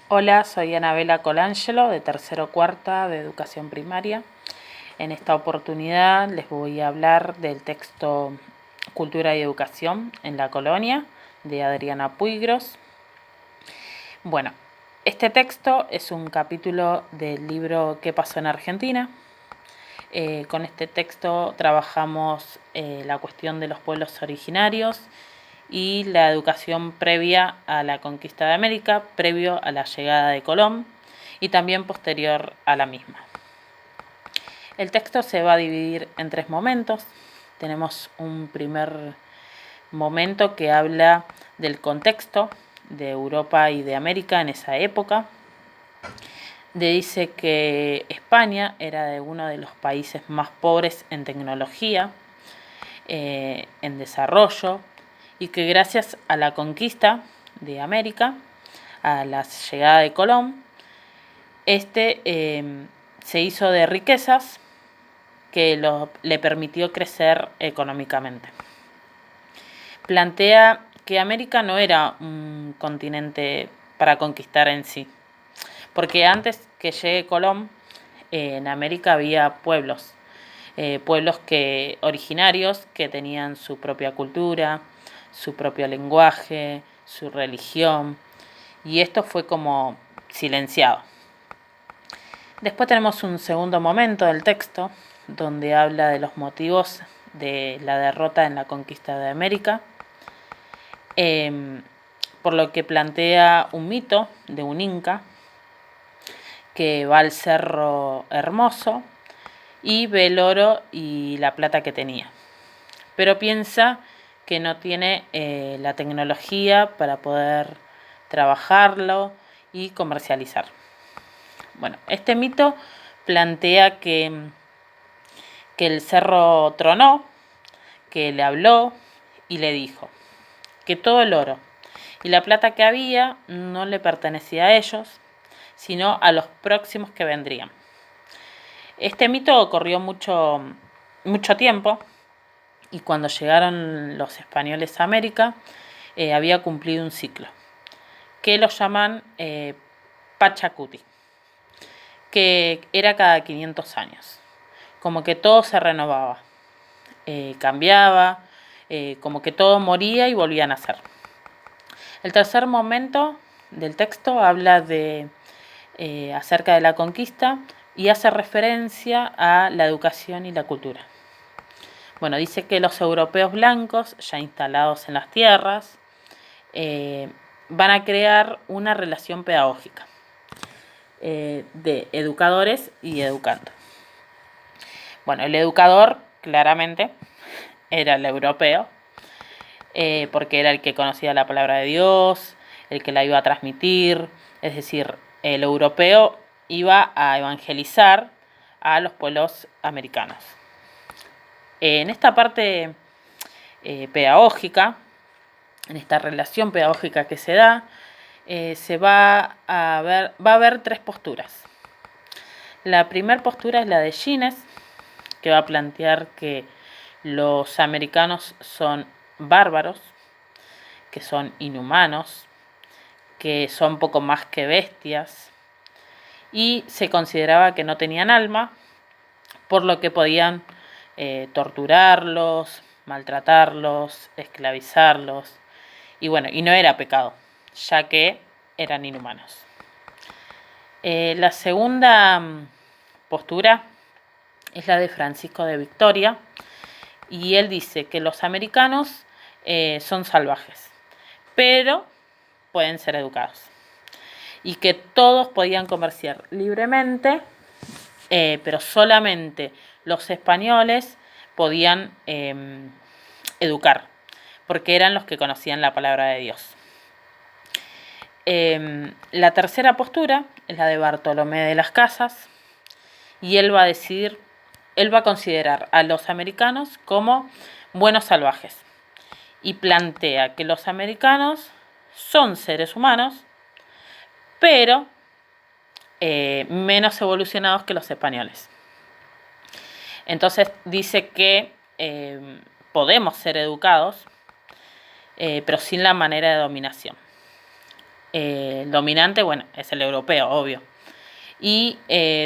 Hola, soy Anabela Colangelo, de tercero cuarta de educación primaria. En esta oportunidad les voy a hablar del texto Cultura y Educación en la Colonia, de Adriana Puigros. Bueno, este texto es un capítulo del libro ¿Qué pasó en Argentina? Con este texto trabajamos la cuestión de los pueblos originarios y la educación previa a la conquista de América, previo a la llegada de Colón y también posterior a la misma. El texto se va a dividir en tres momentos. Tenemos un primer momento que habla del contexto de Europa y de América en esa época. Dice que España era de uno de los países más pobres en tecnología, en desarrollo, y que gracias a la conquista de América, a la llegada de Colón, se hizo de riquezas que le permitió crecer económicamente. Plantea que América no era un continente para conquistar en sí, porque antes que llegue Colón, en América había pueblos, pueblos originarios que tenían su propia cultura, su propio lenguaje, su religión, y esto fue como silenciado. Después tenemos un segundo momento del texto donde habla de los motivos de la derrota en la conquista de América, por lo que plantea un mito de un inca que va al Cerro Hermoso y ve el oro y la plata que tenía, pero piensa que no tiene la tecnología para poder trabajarlo y comercializar. Bueno, este mito plantea que el cerro tronó, que le habló y le dijo que todo el oro y la plata que había no le pertenecía a ellos, sino a los próximos que vendrían. Este mito ocurrió mucho tiempo, y cuando llegaron los españoles a América había cumplido un ciclo, que lo llaman Pachacuti, que era cada 500 años. Como que todo se renovaba, cambiaba, como que todo moría y volvía a nacer. El tercer momento del texto habla acerca de la conquista y hace referencia a la educación y la cultura. Bueno, dice que los europeos blancos, ya instalados en las tierras, van a crear una relación pedagógica de educadores y educandos. Bueno, el educador claramente era el europeo, porque era el que conocía la palabra de Dios, el que la iba a transmitir, es decir, el europeo iba a evangelizar a los pueblos americanos. En esta parte pedagógica, en esta relación pedagógica que se da, va a haber tres posturas. La primera postura es la de Gines, que va a plantear que los americanos son bárbaros, que son inhumanos, que son poco más que bestias, y se consideraba que no tenían alma, por lo que podían torturarlos, maltratarlos, esclavizarlos, y bueno, y no era pecado, ya que eran inhumanos. La segunda postura es la de Francisco de Victoria, y él dice que los americanos son salvajes, pero pueden ser educados, y que todos podían comerciar libremente, pero solamente los españoles podían educar, porque eran los que conocían la palabra de Dios. La tercera postura es la de Bartolomé de las Casas, y él va a considerar a los americanos como buenos salvajes, y plantea que los americanos son seres humanos, pero menos evolucionados que los españoles. Entonces dice que podemos ser educados, pero sin la manera de dominación. El dominante, bueno, es el europeo, obvio. Y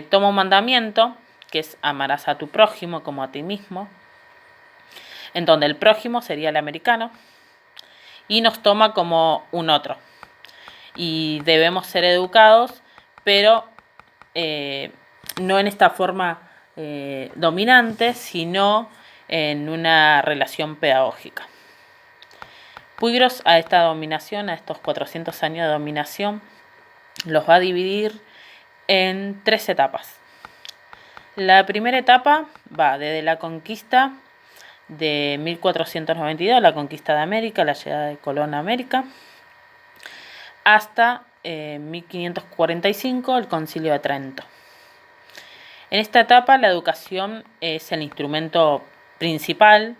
toma un mandamiento, que es amarás a tu prójimo como a ti mismo, en donde el prójimo sería el americano, y nos toma como un otro. Y debemos ser educados, pero no en esta forma dominante, sino en una relación pedagógica. Puigros a esta dominación, a estos 400 años de dominación, los va a dividir en 3 etapas. La primera etapa va desde la conquista de 1492, la conquista de América, la llegada de Colón a América, hasta 1545, el Concilio de Trento. En esta etapa la educación es el instrumento principal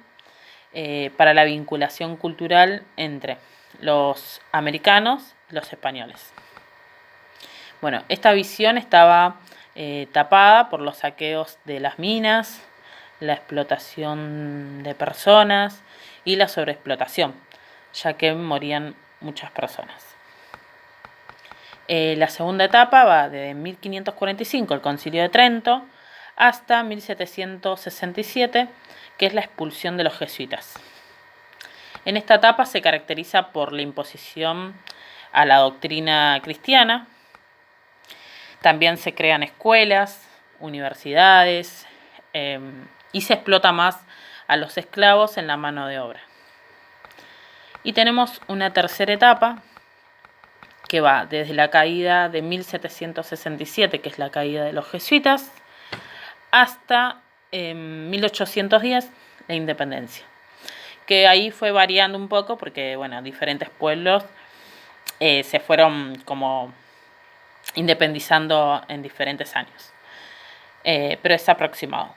para la vinculación cultural entre los americanos y los españoles. Bueno, esta visión estaba tapada por los saqueos de las minas, la explotación de personas y la sobreexplotación, ya que morían muchas personas. La segunda etapa va desde 1545, el Concilio de Trento, hasta 1767, que es la expulsión de los jesuitas. En esta etapa se caracteriza por la imposición a la doctrina cristiana. También se crean escuelas, universidades y se explota más a los esclavos en la mano de obra. Y tenemos una tercera etapa que va desde la caída de 1767, que es la caída de los jesuitas, hasta 1810, la independencia. Que ahí fue variando un poco porque, bueno, diferentes pueblos se fueron como independizando en diferentes años. Pero es aproximado.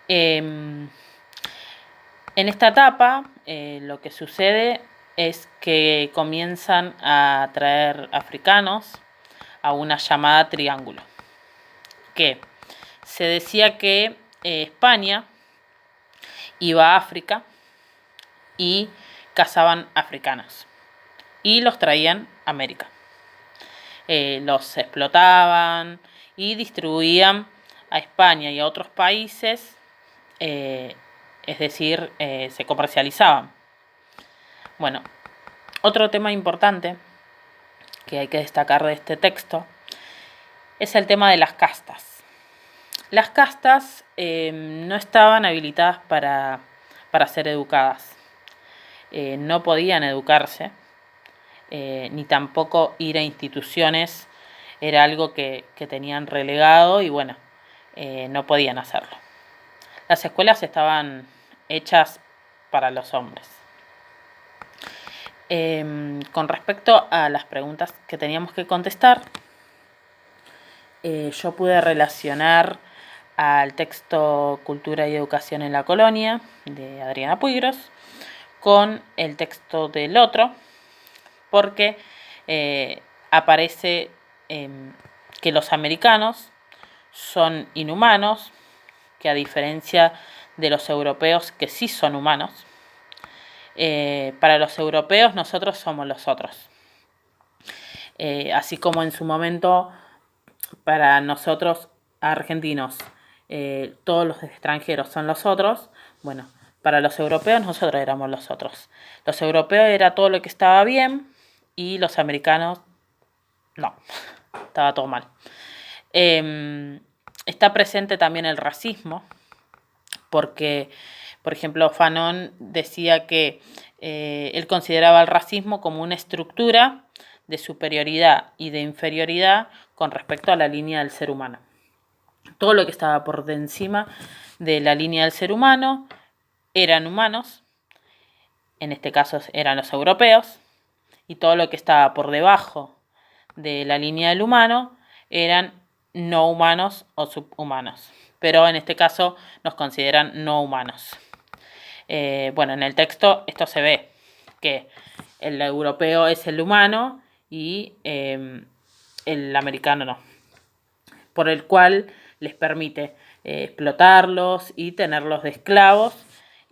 En esta etapa lo que sucede es que comienzan a traer africanos a una llamada triángulo, que se decía que España iba a África y cazaban africanos y los traían a América. Los explotaban y distribuían a España y a otros países, es decir, se comercializaban. Bueno, otro tema importante que hay que destacar de este texto es el tema de las castas. Las castas no estaban habilitadas para ser educadas. No podían educarse, ni tampoco ir a instituciones. Era algo que tenían relegado y bueno, no podían hacerlo. Las escuelas estaban hechas para los hombres. Con respecto a las preguntas que teníamos que contestar, yo pude relacionar al texto Cultura y Educación en la Colonia, de Adriana Puigros, con el texto del otro, porque aparece que los americanos son inhumanos, que a diferencia de los europeos que sí son humanos, para los europeos nosotros somos los otros. Así como en su momento para nosotros argentinos todos los extranjeros son los otros, bueno, para los europeos nosotros éramos los otros. Los europeos era todo lo que estaba bien y los americanos no, estaba todo mal. Está presente también el racismo, porque, por ejemplo, Fanon decía que él consideraba el racismo como una estructura de superioridad y de inferioridad con respecto a la línea del ser humano. Todo lo que estaba por encima de la línea del ser humano eran humanos, en este caso eran los europeos, y todo lo que estaba por debajo de la línea del humano eran no humanos o subhumanos, pero en este caso nos consideran no humanos. Bueno, en el texto esto se ve, que el europeo es el humano y el americano no, por el cual les permite explotarlos y tenerlos de esclavos,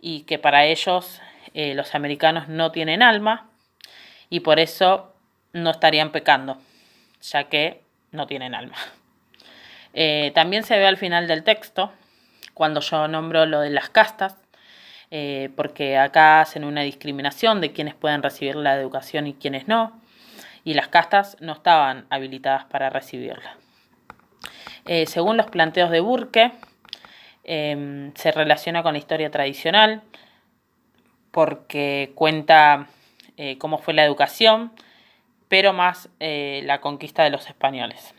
y que para ellos los americanos no tienen alma y por eso no estarían pecando, ya que no tienen alma. También se ve al final del texto, cuando yo nombro lo de las castas, porque acá hacen una discriminación de quienes pueden recibir la educación y quienes no, y las castas no estaban habilitadas para recibirla. Según los planteos de Burke, se relaciona con la historia tradicional, porque cuenta cómo fue la educación, pero más la conquista de los españoles.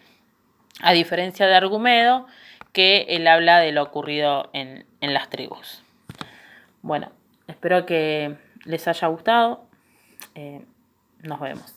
A diferencia de Argumedo, que él habla de lo ocurrido en las tribus. Bueno, espero que les haya gustado. Nos vemos.